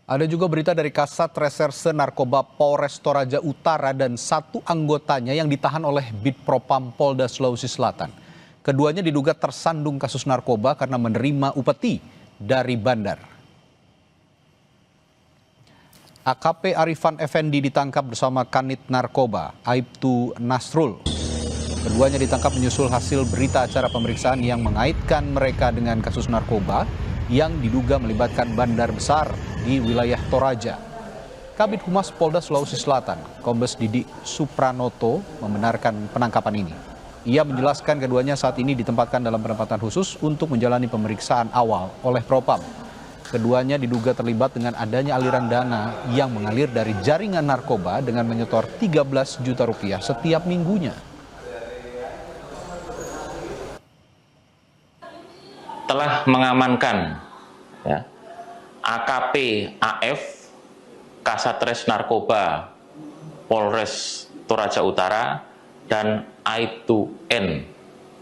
Ada juga berita dari Kasat Reserse Narkoba Polres Toraja Utara dan satu anggotanya yang ditahan oleh Bitpropam Polda Sulawesi Selatan. Keduanya diduga tersandung kasus narkoba karena menerima upeti dari bandar. AKP Arifan Effendi ditangkap bersama Kanit Narkoba, Aibtu Nasrul. Keduanya ditangkap menyusul hasil berita acara pemeriksaan yang mengaitkan mereka dengan kasus narkoba yang diduga melibatkan bandar besar di wilayah Toraja. Kabid Humas Polda Sulawesi Selatan, Kombes Didi Supranoto, membenarkan penangkapan ini. Ia menjelaskan keduanya saat ini ditempatkan dalam penempatan khusus untuk menjalani pemeriksaan awal oleh Propam. Keduanya diduga terlibat dengan adanya aliran dana yang mengalir dari jaringan narkoba dengan menyetor 13 juta rupiah setiap minggunya. Telah mengamankan AKP AF Kasatres Narkoba Polres Toraja Utara dan Aibtu N,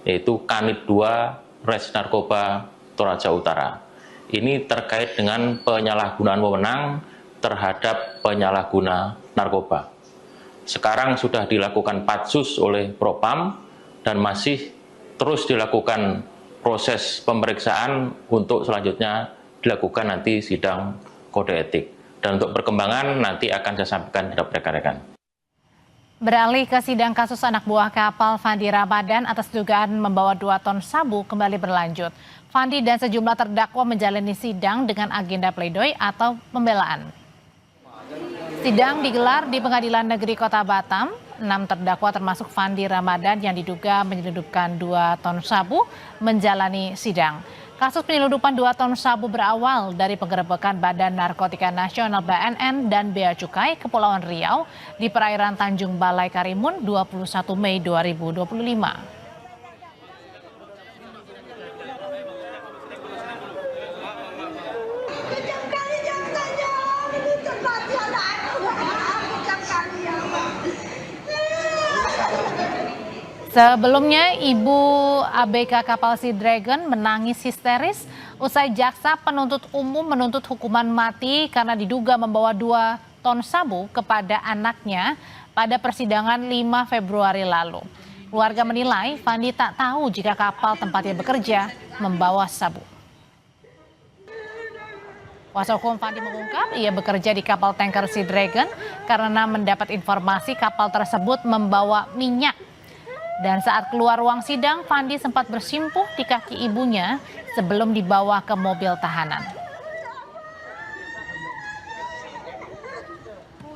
yaitu Kanit 2 Res Narkoba Toraja Utara. Ini terkait dengan penyalahgunaan wewenang terhadap penyalahguna narkoba. Sekarang sudah dilakukan patsus oleh Propam dan masih terus dilakukan proses pemeriksaan untuk selanjutnya dilakukan nanti sidang kode etik. Dan untuk perkembangan nanti akan saya sampaikan kepada rekan-rekan. Beralih ke sidang kasus anak buah kapal Fandi Ramadan atas dugaan membawa 2 ton sabu kembali berlanjut. Fandi dan sejumlah terdakwa menjalani sidang dengan agenda pledoi atau pembelaan. Sidang digelar di Pengadilan Negeri Kota Batam. 6 terdakwa termasuk Fandi Ramadan yang diduga menyelundupkan 2 ton sabu menjalani sidang. Kasus penyelundupan 2 ton sabu berawal dari penggerebekan Badan Narkotika Nasional BNN dan Bea Cukai Kepulauan Riau di perairan Tanjung Balai Karimun 21 Mei 2025. Sebelumnya, Ibu ABK kapal Sea Dragon menangis histeris usai jaksa penuntut umum menuntut hukuman mati karena diduga membawa 2 ton sabu kepada anaknya pada persidangan 5 Februari lalu. Keluarga menilai Fandi tak tahu jika kapal tempatnya bekerja membawa sabu. Kuasa hukum Fandi mengungkap ia bekerja di kapal tanker Sea Dragon karena mendapat informasi kapal tersebut membawa minyak. Dan saat keluar ruang sidang, Fandi sempat bersimpuh di kaki ibunya sebelum dibawa ke mobil tahanan.